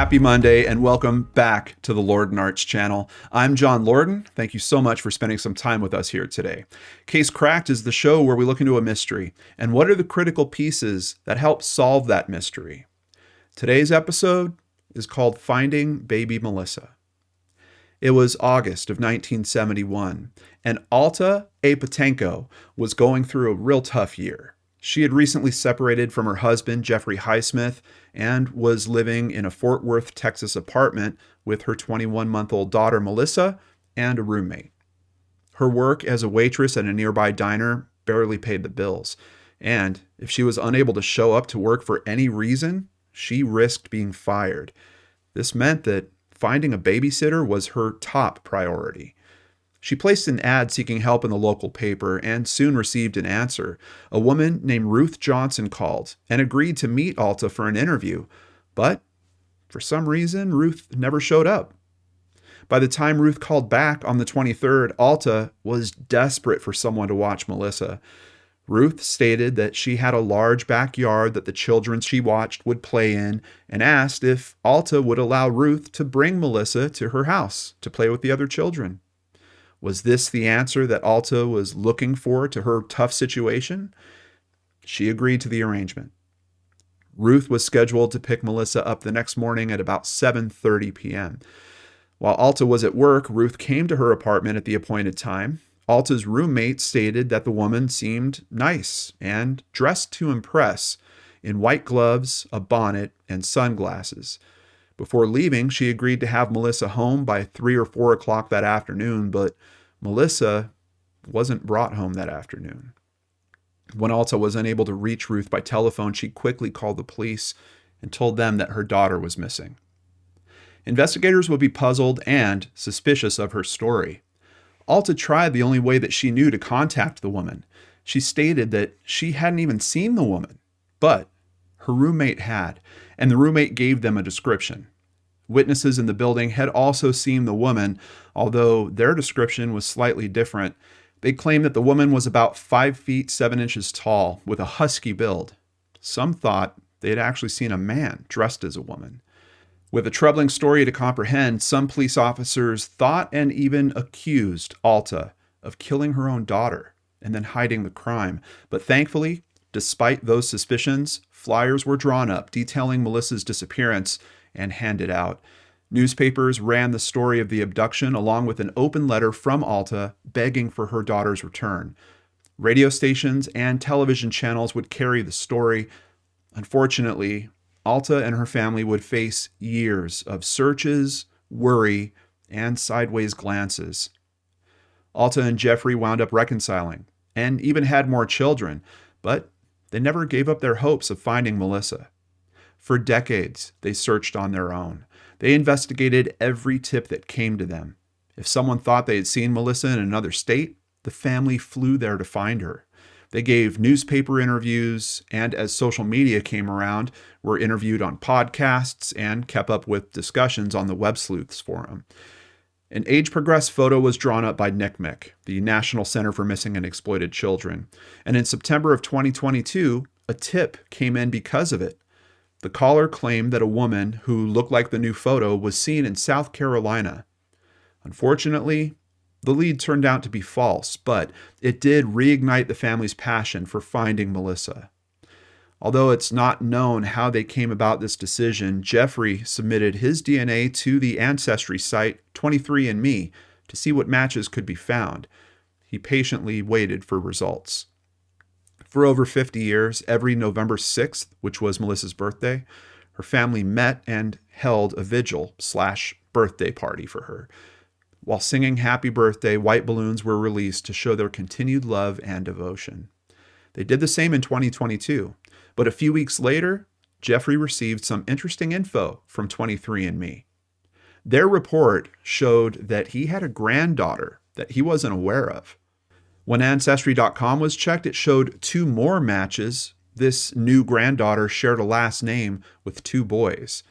Happy Monday and welcome back to the LordanArts channel. I'm John Lordan. Thank you so much for spending some time with us here today. Case Cracked is the show where we look into a mystery and what are the critical pieces that help solve that mystery. Today's episode is called Finding Baby Melissa. It was August of 1971 and Alta Apatenko was going through a real tough year. She had recently separated from her husband, Jeffrey Highsmith, and was living in a Fort Worth, Texas apartment with her 21-month-old daughter, Melissa, and a roommate. Her work as a waitress at a nearby diner barely paid the bills, and if she was unable to show up to work for any reason, she risked being fired. This meant that finding a babysitter was her top priority. She placed an ad seeking help in the local paper and soon received an answer. A woman named Ruth Johnson called and agreed to meet Alta for an interview, but for some reason, Ruth never showed up. By the time Ruth called back on the 23rd, Alta was desperate for someone to watch Melissa. Ruth stated that she had a large backyard that the children she watched would play in and asked if Alta would allow Ruth to bring Melissa to her house to play with the other children. Was this the answer that Alta was looking for to her tough situation? She agreed to the arrangement. Ruth was scheduled to pick Melissa up the next morning at about 7:30 p.m. While Alta was at work, Ruth came to her apartment at the appointed time. Alta's roommate stated that the woman seemed nice and dressed to impress in white gloves, a bonnet, and sunglasses. Before leaving, she agreed to have Melissa home by 3 or 4 o'clock that afternoon, but Melissa wasn't brought home that afternoon. When Alta was unable to reach Ruth by telephone, she quickly called the police and told them that her daughter was missing. Investigators would be puzzled and suspicious of her story. Alta tried the only way that she knew to contact the woman. She stated that she hadn't even seen the woman, but her roommate had, and the roommate gave them a description. Witnesses in the building had also seen the woman, although their description was slightly different. They claimed that the woman was about 5 feet 7 inches tall with a husky build. Some thought they had actually seen a man dressed as a woman. With a troubling story to comprehend, some police officers thought and even accused Alta of killing her own daughter and then hiding the crime. But thankfully, despite those suspicions, flyers were drawn up detailing Melissa's disappearance and handed out. Newspapers ran the story of the abduction along with an open letter from Alta begging for her daughter's return. Radio stations and television channels would carry the story. Unfortunately, Alta and her family would face years of searches, worry, and sideways glances. Alta and Jeffrey wound up reconciling and even had more children, but they never gave up their hopes of finding Melissa. For decades, they searched on their own. They investigated every tip that came to them. If someone thought they had seen Melissa in another state, the family flew there to find her. They gave newspaper interviews and, as social media came around, were interviewed on podcasts and kept up with discussions on the Web Sleuths forum. An age-progressed photo was drawn up by NCMEC, the National Center for Missing and Exploited Children, and in September of 2022, a tip came in because of it. The caller claimed that a woman who looked like the new photo was seen in South Carolina. Unfortunately, the lead turned out to be false, but it did reignite the family's passion for finding Melissa. Although it's not known how they came about this decision, Jeffrey submitted his DNA to the ancestry site 23andMe to see what matches could be found. He patiently waited for results. For over 50 years, every November 6th, which was Melissa's birthday, her family met and held a vigil/birthday party for her. While singing Happy Birthday, white balloons were released to show their continued love and devotion. They did the same in 2022, but a few weeks later, Jeffrey received some interesting info from 23andMe. Their report showed that he had a granddaughter that he wasn't aware of. When Ancestry.com was checked, it showed 2 more matches. This new granddaughter shared a last name with 2 boys.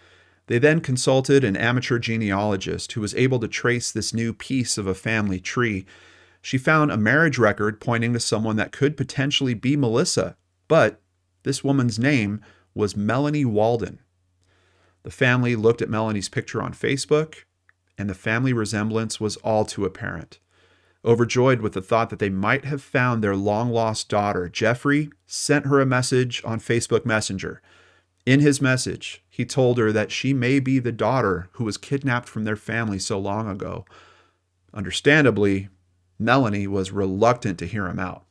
They then consulted an amateur genealogist who was able to trace this new piece of a family tree. She found a marriage record pointing to someone that could potentially be Melissa, but this woman's name was Melanie Walden. The family looked at Melanie's picture on Facebook, and the family resemblance was all too apparent. Overjoyed with the thought that they might have found their long-lost daughter, Jeffrey sent her a message on Facebook Messenger. In his message, he told her that she may be the daughter who was kidnapped from their family so long ago. Understandably, Melanie was reluctant to hear him out.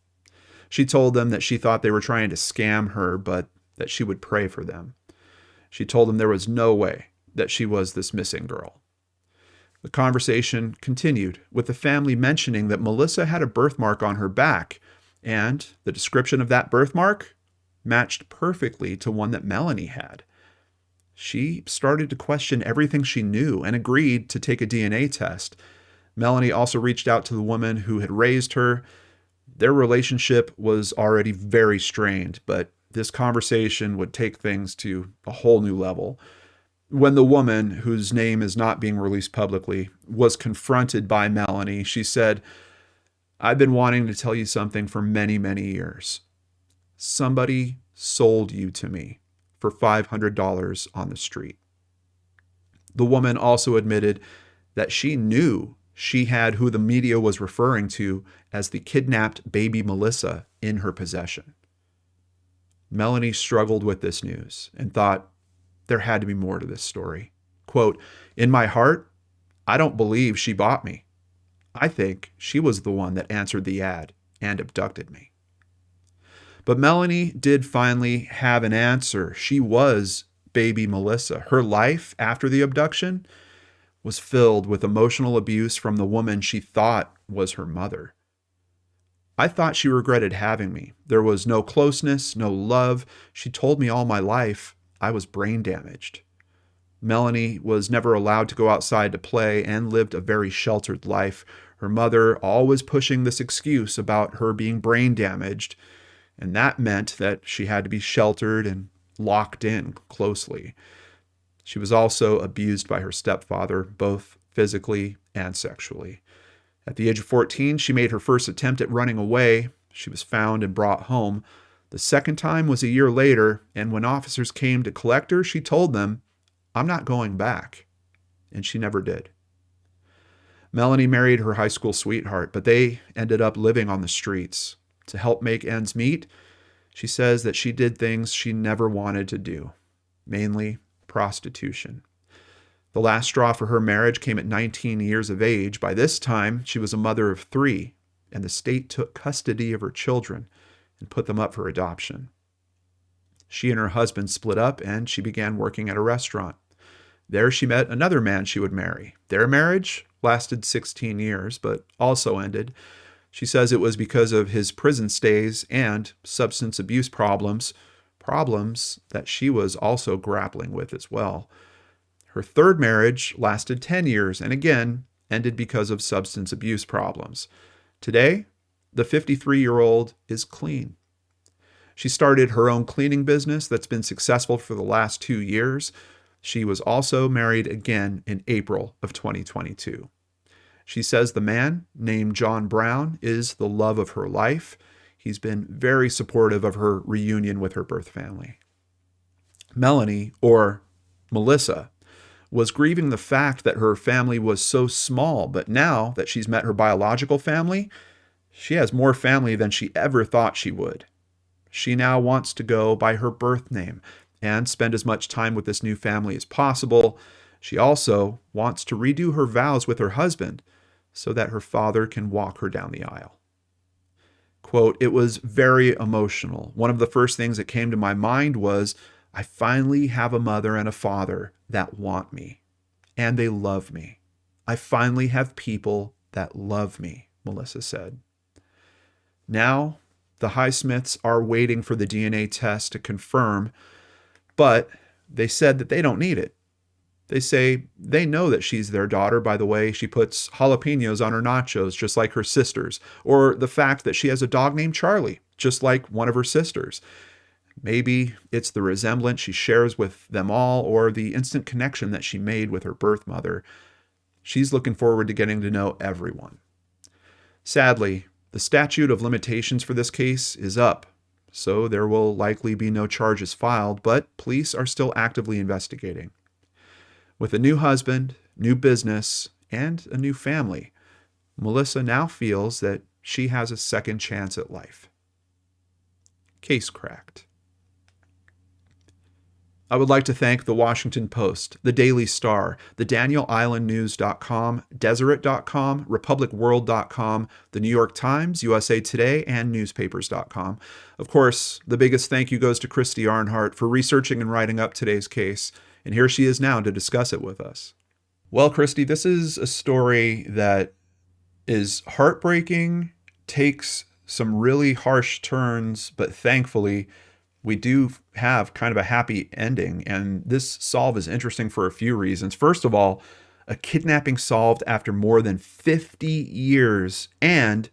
She told them that she thought they were trying to scam her, but that she would pray for them. She told them there was no way that she was this missing girl. The conversation continued, with the family mentioning that Melissa had a birthmark on her back, and the description of that birthmark matched perfectly to one that Melanie had. She started to question everything she knew and agreed to take a DNA test. Melanie also reached out to the woman who had raised her. Their relationship was already very strained, but this conversation would take things to a whole new level. When the woman, whose name is not being released publicly, was confronted by Melanie, she said, "I've been wanting to tell you something for many, many years. Somebody sold you to me for $500 on the street." The woman also admitted that she knew she had who the media was referring to as the kidnapped baby Melissa in her possession. Melanie struggled with this news and thought there had to be more to this story. Quote, "In my heart, I don't believe she bought me. I think she was the one that answered the ad and abducted me." But Melanie did finally have an answer. She was baby Melissa. Her life after the abduction was filled with emotional abuse from the woman she thought was her mother. "I thought she regretted having me. There was no closeness, no love. She told me all my life I was brain damaged." Melanie was never allowed to go outside to play and lived a very sheltered life. Her mother always pushing this excuse about her being brain damaged, and that meant that she had to be sheltered and locked in closely. She was also abused by her stepfather, both physically and sexually. At the age of 14, she made her first attempt at running away. She was found and brought home. The second time was a year later, and when officers came to collect her, she told them, "I'm not going back." And she never did. Melanie married her high school sweetheart, but they ended up living on the streets. To help make ends meet, she says that she did things she never wanted to do, mainly prostitution. The last straw for her marriage came at 19 years of age. By this time, she was a mother of 3, and the state took custody of her children and put them up for adoption. She and her husband split up, and she began working at a restaurant. There she met another man she would marry. Their marriage lasted 16 years, but also ended. She says it was because of his prison stays and substance abuse problems that she was also grappling with as well. Her third marriage lasted 10 years and again ended because of substance abuse problems. Today, the 53-year-old is clean. She started her own cleaning business that's been successful for the last 2 years. She was also married again in April of 2022. She says the man, named John Brown, is the love of her life. He's been very supportive of her reunion with her birth family. Melanie, or Melissa, was grieving the fact that her family was so small, but now that she's met her biological family, she has more family than she ever thought she would. She now wants to go by her birth name and spend as much time with this new family as possible. She also wants to redo her vows with her husband so that her father can walk her down the aisle. Quote, "It was very emotional. One of the first things that came to my mind was, I finally have a mother and a father that want me, and they love me. I finally have people that love me," Melissa said. Now, the Highsmiths are waiting for the DNA test to confirm, but they said that they don't need it. They say they know that she's their daughter by the way she puts jalapenos on her nachos, just like her sisters, or the fact that she has a dog named Charlie, just like one of her sisters. Maybe it's the resemblance she shares with them all, or the instant connection that she made with her birth mother. She's looking forward to getting to know everyone. Sadly, the statute of limitations for this case is up, so there will likely be no charges filed, but police are still actively investigating. With a new husband, new business, and a new family, Melissa now feels that she has a second chance at life. Case cracked. I would like to thank the Washington Post, the Daily Star, the DanielIslandNews.com, Deseret.com, RepublicWorld.com, the New York Times, USA Today, and Newspapers.com. Of course, the biggest thank you goes to Christy Arnhart for researching and writing up today's case, and here she is now to discuss it with us. Well, Christy, this is a story that is heartbreaking, takes some really harsh turns, but thankfully, we do have kind of a happy ending. And this solve is interesting for a few reasons. First of all, a kidnapping solved after more than 50 years, and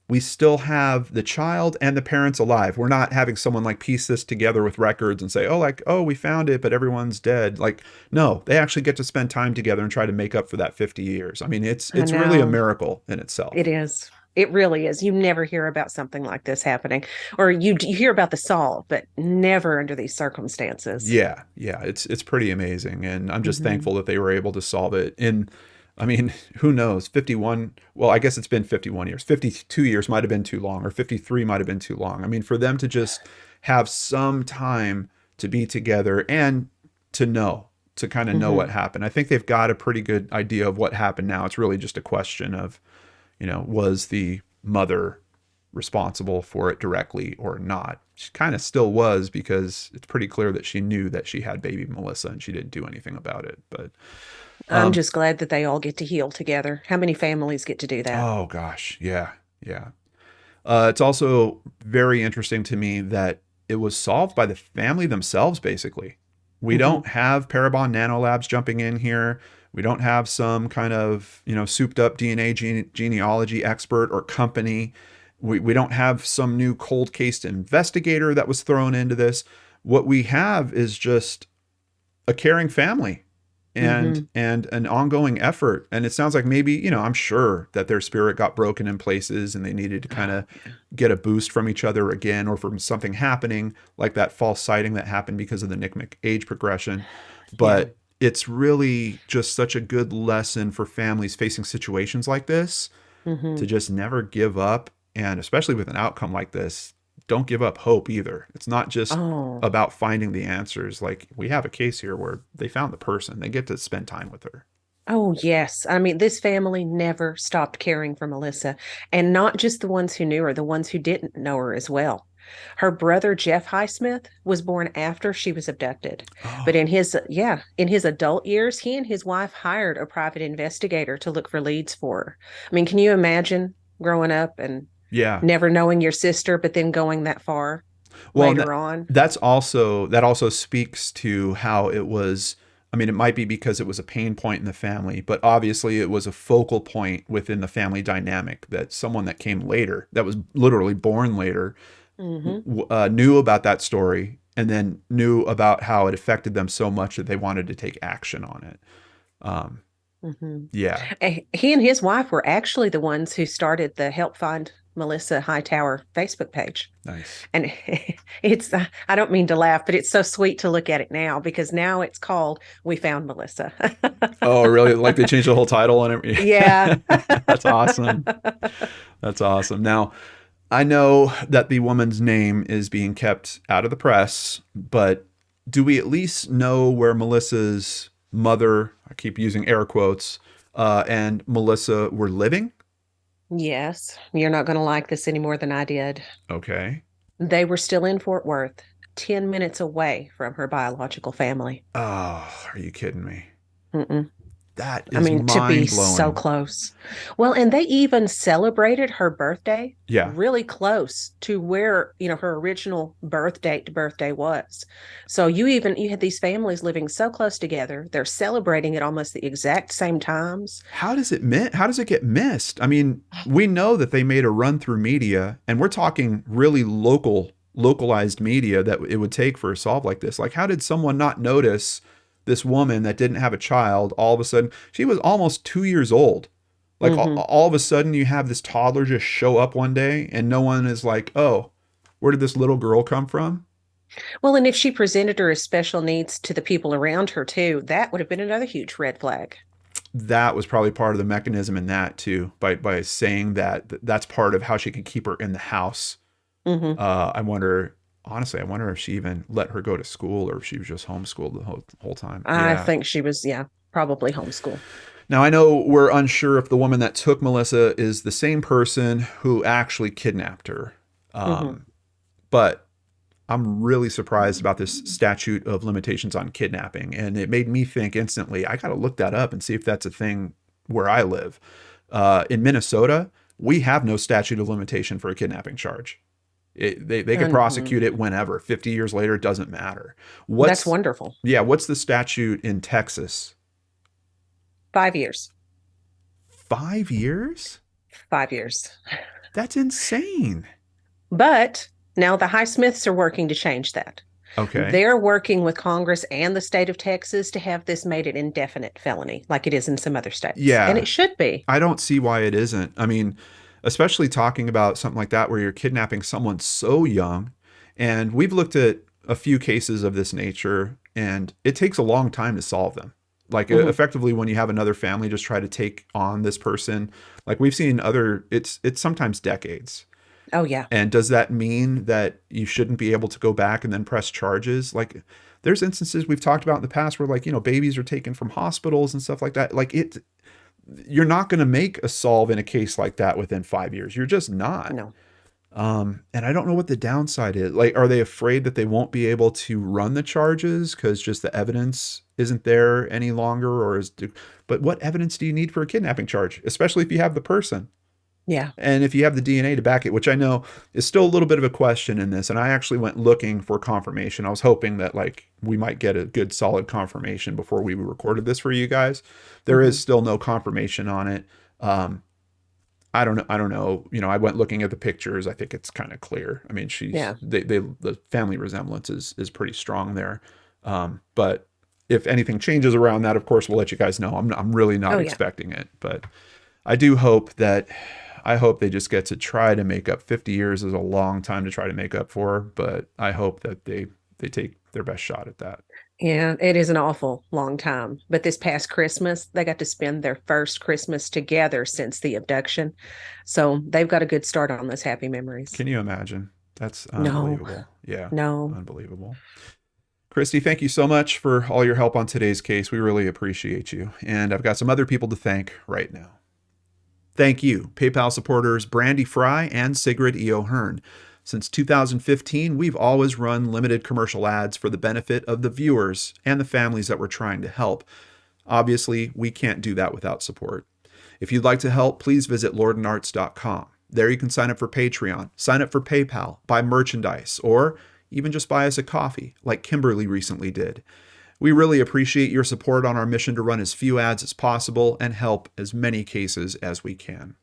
we still have the child and the parents alive. We're not having someone like piece this together with records and say, oh, we found it, but everyone's dead. Like, no, they actually get to spend time together and try to make up for that 50 years. I mean, it's really a miracle in itself. It is. It really is. You never hear about something like this happening, or you hear about the solve, but never under these circumstances. Yeah. It's pretty amazing. And I'm just thankful that they were able to solve it in, I mean, who knows, 51, well, I guess it's been 51 years. 52 years might have been too long, or 53 might have been too long. I mean, for them to just have some time to be together and to kind of know what happened. I think they've got a pretty good idea of what happened now. It's really just a question of, was the mother responsible for it directly or not? She kind of still was, because it's pretty clear that she knew that she had baby Melissa and she didn't do anything about it. But I'm just glad that they all get to heal together. How many families get to do that? Oh gosh. Yeah. It's also very interesting to me that it was solved by the family themselves, basically. We don't have Parabon Nanolabs jumping in here. We don't have some kind of, souped up DNA genealogy expert or company. We don't have some new cold case investigator that was thrown into this. What we have is just a caring family and an ongoing effort. And it sounds like maybe, I'm sure that their spirit got broken in places and they needed to kind of get a boost from each other again, or from something happening like that false sighting that happened because of the Nick age progression. But it's really just such a good lesson for families facing situations like this to just never give up. And especially with an outcome like this, don't give up hope either. It's not just about finding the answers. Like, we have a case here where they found the person. They get to spend time with her. Oh, yes. I mean, this family never stopped caring for Melissa, and not just the ones who knew her, the ones who didn't know her as well. Her brother, Jeff Highsmith, was born after she was abducted. But in his adult years, he and his wife hired a private investigator to look for leads for her. I mean, can you imagine growing up and never knowing your sister, but then going that far later on? That also speaks to how it was. I mean, it might be because it was a pain point in the family, but obviously it was a focal point within the family dynamic, that someone that came later, that was literally born later, knew about that story, and then knew about how it affected them so much that they wanted to take action on it. He and his wife were actually the ones who started the Help Find Melissa Hightower Facebook page. Nice. And it's, I don't mean to laugh, but it's so sweet to look at it now, because now it's called We Found Melissa. Oh, really? Like they changed the whole title and everything? Yeah. That's awesome. That's awesome. Now, I know that the woman's name is being kept out of the press, but do we at least know where Melissa's mother, I keep using air quotes, and Melissa were living? Yes. You're not going to like this any more than I did. Okay. They were still in Fort Worth, 10 minutes away from her biological family. Oh, are you kidding me? That is to be so close. Well, and they even celebrated her birthday really close to where, her original birthday was. So you had these families living so close together. They're celebrating at almost the exact same times. How does it get missed? I mean, we know that they made a run through media, and we're talking really localized media that it would take for a solve like this. Like, how did someone not notice this woman that didn't have a child? All of a sudden, she was almost 2 years old. Like all of a sudden you have this toddler just show up one day and no one is like, oh, where did this little girl come from? Well, and if she presented her as special needs to the people around her too, that would have been another huge red flag. That was probably part of the mechanism in that too, by saying that that's part of how she could keep her in the house. Hmm. I wonder, honestly, I wonder if she even let her go to school or if she was just homeschooled the whole time. I Yeah. think she was, yeah, probably homeschool. Now, I know we're unsure if the woman that took Melissa is the same person who actually kidnapped her. Hmm. But I'm really surprised about this statute of limitations on kidnapping. And it made me think instantly, I got to look that up and see if that's a thing where I live. In Minnesota, we have no statute of limitation for a kidnapping charge. They could prosecute it whenever. 50 years later, it doesn't matter. That's What's, wonderful. yeah, what's the statute in Texas? 5 years. 5 years? 5 years. That's insane. But now the Highsmiths are working to change that. Okay. They're working with Congress and the state of Texas to have this made an indefinite felony, like it is in some other states. And Yeah. it should be. I don't see why it isn't. I mean, especially talking about something like that where you're kidnapping someone so young. And we've looked at a few cases of this nature, and it takes a long time to solve them. Like Hmm. effectively, when you have another family just try to take on this person, like we've seen it's sometimes decades. Oh, yeah. And does that mean that you shouldn't be able to go back and then press charges? Like there's instances we've talked about in the past where like, babies are taken from hospitals and stuff like that. Like you're not going to make a solve in a case like that within 5 years. You're just not. No. And I don't know what the downside is. Like, are they afraid that they won't be able to run the charges because just the evidence isn't there any longer? But what evidence do you need for a kidnapping charge, especially if you have the person? Yeah. And if you have the DNA to back it, which I know is still a little bit of a question in this, and I actually went looking for confirmation. I was hoping that like we might get a good solid confirmation before we recorded this for you guys. There is still no confirmation on it. I don't know. I don't know. I went looking at the pictures. I think it's kind of clear. I mean, Yeah. the family resemblance is pretty strong there. But if anything changes around that, of course, we'll let you guys know. I'm really not Oh, yeah. expecting it, but I do hope that. I hope they just get to try to make up. 50 years is a long time to try to make up for, but I hope that they take their best shot at that. Yeah, it is an awful long time. But this past Christmas, they got to spend their first Christmas together since the abduction. So they've got a good start on those happy memories. Can you imagine? That's No, unbelievable. Yeah, no. unbelievable. Christy, thank you so much for all your help on today's case. We really appreciate you. And I've got some other people to thank right now. Thank you, PayPal supporters Brandy Fry and Sigrid E. O'Hearn. Since 2015, we've always run limited commercial ads for the benefit of the viewers and the families that we're trying to help. Obviously, we can't do that without support. If you'd like to help, please visit LordanArts.com. There you can sign up for Patreon, sign up for PayPal, buy merchandise, or even just buy us a coffee, like Kimberly recently did. We really appreciate your support on our mission to run as few ads as possible and help as many cases as we can.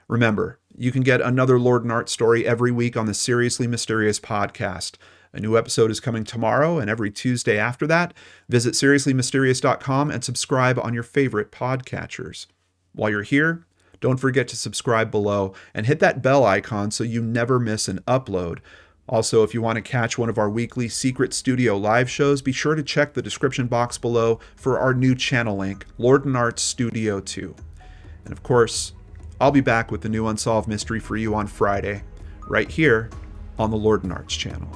Remember, you can get another LordanArts story every week on the Seriously Mysterious podcast. A new episode is coming tomorrow and every Tuesday after that. Visit seriouslymysterious.com and subscribe on your favorite podcatchers. While you're here, don't forget to subscribe below and hit that bell icon so you never miss an upload. Also, if you want to catch one of our weekly Secret Studio live shows, be sure to check the description box below for our new channel link, LordanArts Studio 2. And of course, I'll be back with the new Unsolved Mystery for you on Friday, right here on the LordanArts channel.